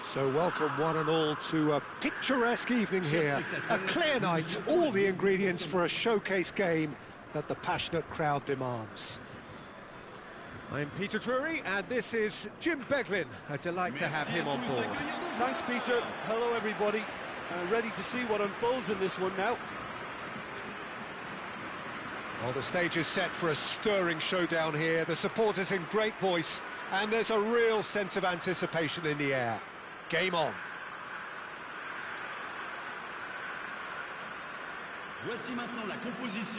So welcome one and all to a picturesque evening here. A clear night, all the ingredients for a showcase game that the passionate crowd demands. I'm Peter Drury and this is Jim Beglin. A delight to have him on board. Thanks, Peter. Hello, everybody. Ready to see what unfolds in this one now. Well, the stage is set for a stirring showdown here. The supporters in great voice, and there's a real sense of anticipation in the air. Game on.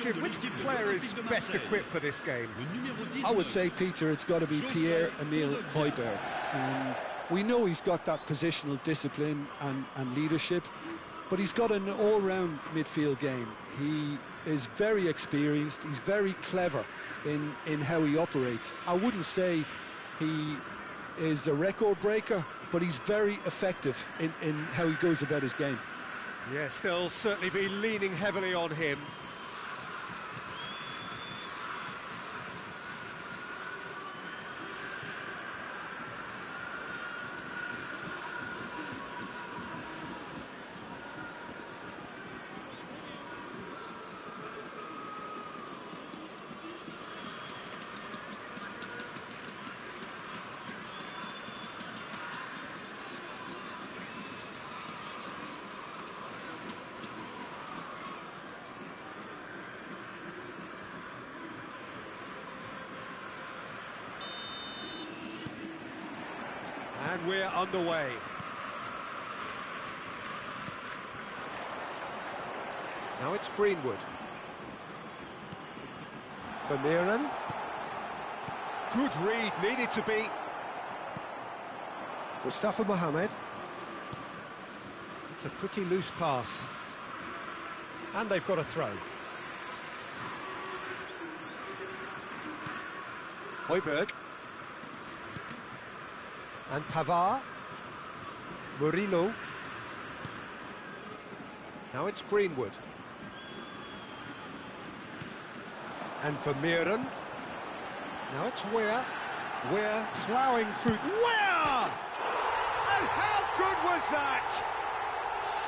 Jim, which player is best equipped for this game? I would say, Peter, it's got to be Pierre-Emile Højbjerg. We know he's got that positional discipline and leadership, but he's got an all-round midfield game. He is very experienced, he's very clever in how he operates. I wouldn't say he is a record breaker, but he's very effective in how he goes about his game. Yes, they'll certainly be leaning heavily on him. And we're underway. Now it's Greenwood. Vermeeren. Good read, needed to be. Mustafa Mohamed. It's a pretty loose pass. And they've got a throw. Højbjerg. And Pavard, Murillo. Now it's Greenwood. And Vermeeren. Now it's Weir. Weir ploughing through. Weir! And how good was that?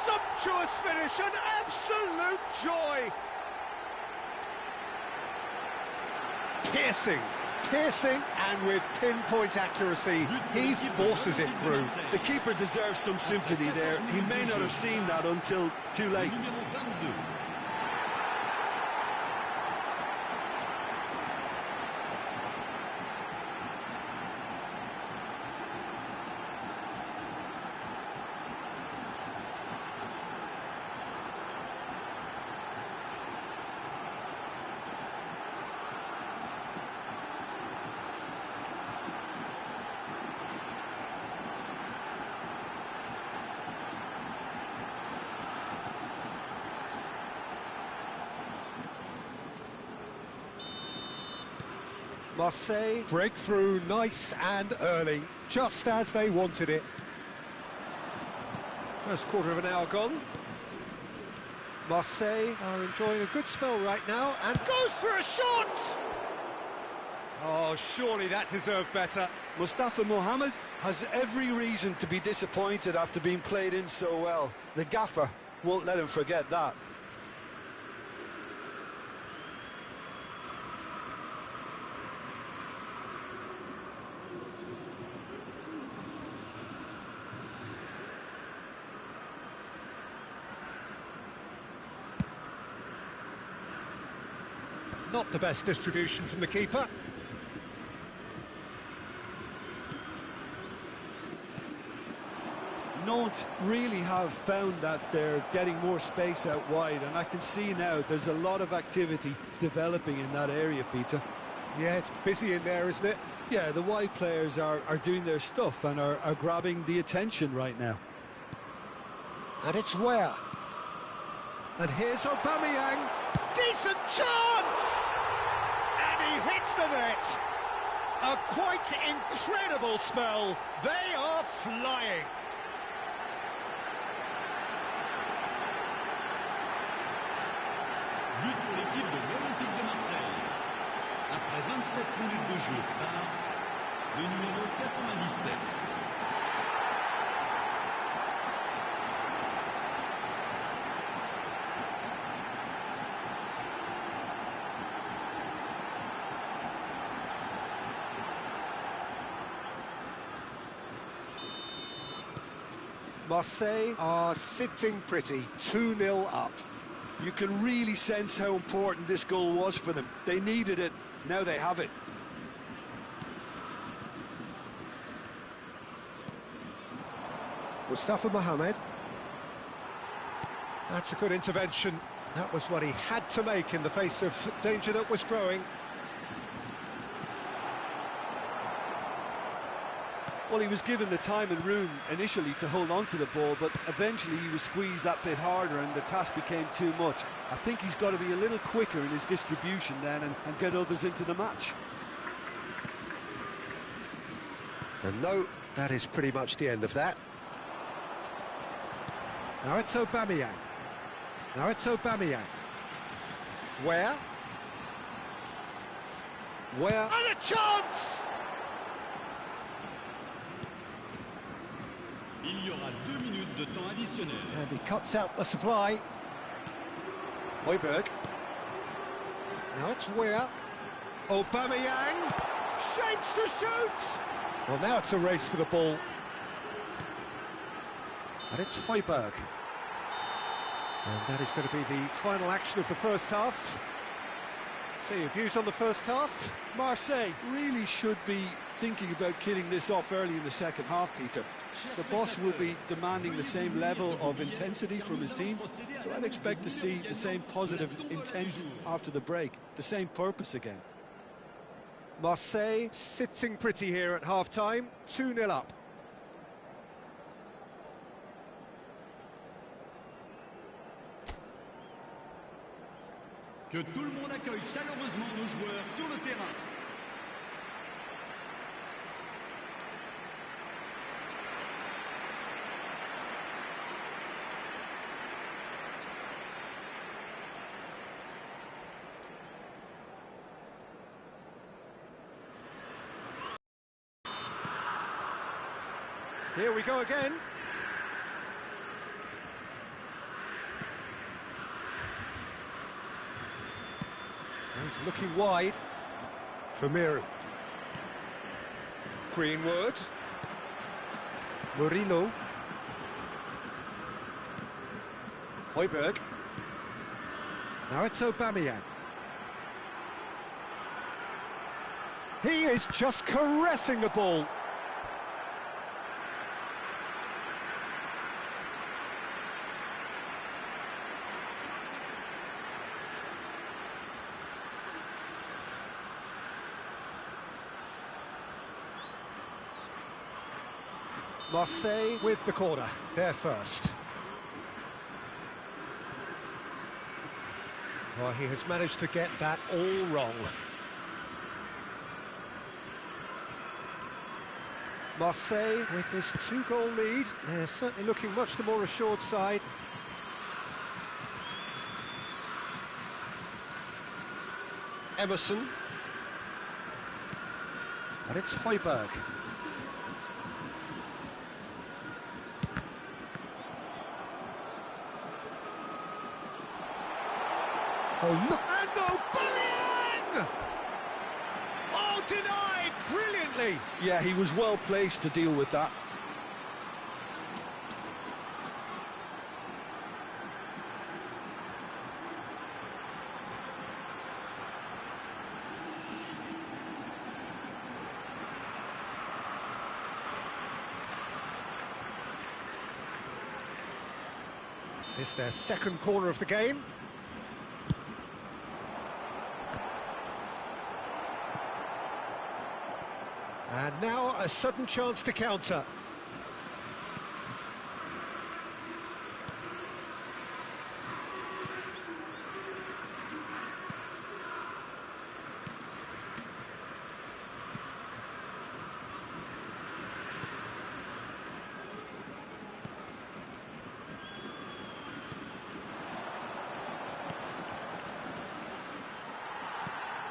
Sumptuous finish, an absolute joy. Piercing, and with pinpoint accuracy, he forces it through. The keeper deserves some sympathy there. He may not have seen that until too late. Marseille break through nice and early, just as they wanted it. First quarter of an hour gone. Marseille are enjoying a good spell right now, and goes for a shot! Oh, surely that deserved better. Mustafa Mohamed has every reason to be disappointed after being played in so well. The gaffer won't let him forget that. Not the best distribution from the keeper. Nantes really have found that they're getting more space out wide, and I can see now there's a lot of activity developing in that area, Peter. Yeah, it's busy in there, isn't it? Yeah, the wide players are doing their stuff and are grabbing the attention right now. And it's Weir. And here's Aubameyang. Decent chance! And he hits the net. A quite incredible spell. They are flying. But pour l'équipe de l'Olympique de Marseille. Après 27 minutes de jeu par le numéro 97. Marseille are sitting pretty, 2-0 up. You can really sense how important this goal was for them. They needed it, now they have it. Mustafa Mohamed. That's a good intervention. That was what he had to make in the face of danger that was growing. Well, he was given the time and room initially to hold on to the ball, but eventually he was squeezed that bit harder and the task became too much. I think he's got to be a little quicker in his distribution then and get others into the match. And no, that is pretty much the end of that. Now it's Aubameyang. Now it's Aubameyang. Where? And a chance! Il y aura 2 minutes de temps additionnel. And he cuts out the supply. Højbjerg. Now it's Where? Aubameyang shapes to shoot! Well, now it's a race for the ball. And it's Højbjerg. And that is going to be the final action of the first half. So your views on the first half? Marseille really should be thinking about killing this off early in the second half, Peter. The boss will be demanding the same level of intensity from his team, so I'd expect to see the same positive intent after the break, the same purpose again. Marseille sitting pretty here at half-time, 2-0 up. Que tout le monde accueille chaleureusement nos joueurs sur le terrain. Here we go again. He's looking wide. Vermeer. Greenwood. Murillo. Højbjerg. Now it's Aubameyang. He is just caressing the ball. Marseille with the corner, they're first. Well, he has managed to get that all wrong. Marseille with this 2-goal lead, they're certainly looking much the more assured side. Emerson. And it's Højbjerg. Oh, look! And Aubameyang! Oh, denied brilliantly! Yeah, he was well placed to deal with that. It's their second corner of the game. And now a sudden chance to counter.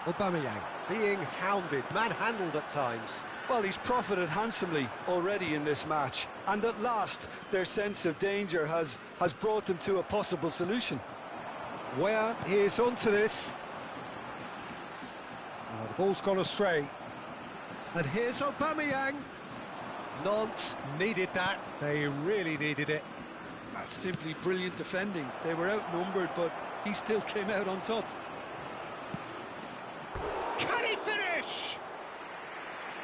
Aubameyang being hounded, manhandled at times. Well, he's profited handsomely already in this match, and at last their sense of danger has brought them to a possible solution. Where he is onto this. Oh, the ball's gone astray. And here's Aubameyang. Nantes needed that. They really needed it. That's simply brilliant defending. They were outnumbered, but he still came out on top. Can he finish?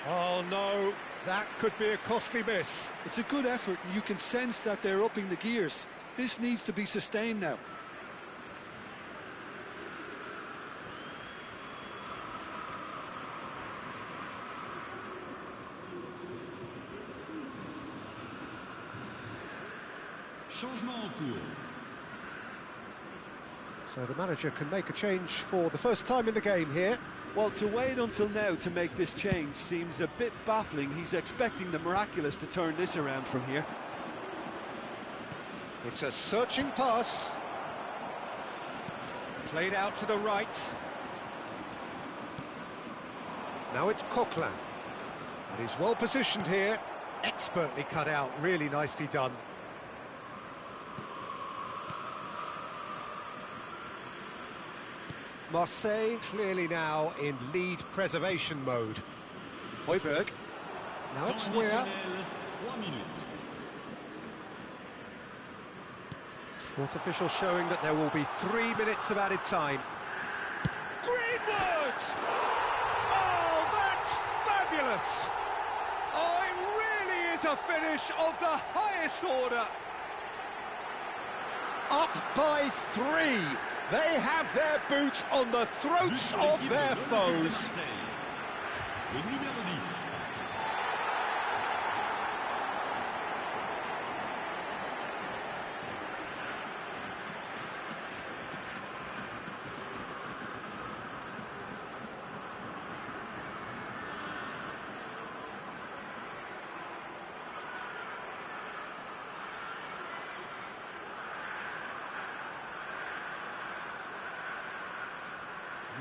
Oh no, that could be a costly miss. It's a good effort, and you can sense that they're upping the gears. This needs to be sustained now. Changement en cours. So the manager can make a change for the first time in the game here. Well, to wait until now to make this change seems a bit baffling. He's expecting the miraculous to turn this around from here. It's a searching pass. Played out to the right. Now it's Coquelin. And he's well positioned here. Expertly cut out, really nicely done. Marseille clearly now in lead preservation mode. Højbjerg. Now it's Weir. 3 minutes. Fourth official showing that there will be 3 minutes of added time. Greenwood! Oh, that's fabulous! Oh, it really is a finish of the highest order. Up by 3. They have their boots on the throats of their foes. Le numéro 10.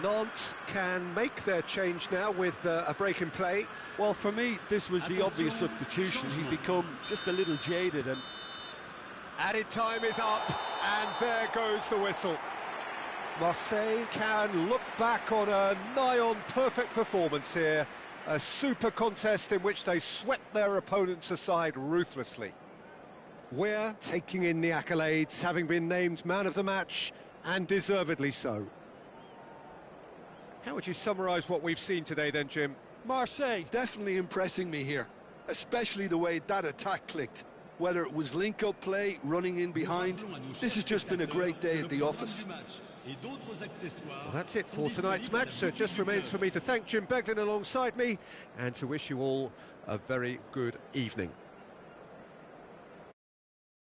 Nantes can make their change now with a break in play. Well, for me, this was the obvious substitution. He'd become just a little jaded and... Added time is up, and there goes the whistle. Marseille can look back on a nigh-on perfect performance here. A super contest in which they swept their opponents aside ruthlessly. We're taking in the accolades, having been named man of the match, and deservedly so. How would you summarise what we've seen today then, Jim? Marseille definitely impressing me here, especially the way that attack clicked. Whether it was link-up play, running in behind, this has just been a great day at the office. Well, that's it for tonight's match, so it just remains for me to thank Jim Beglin alongside me and to wish you all a very good evening.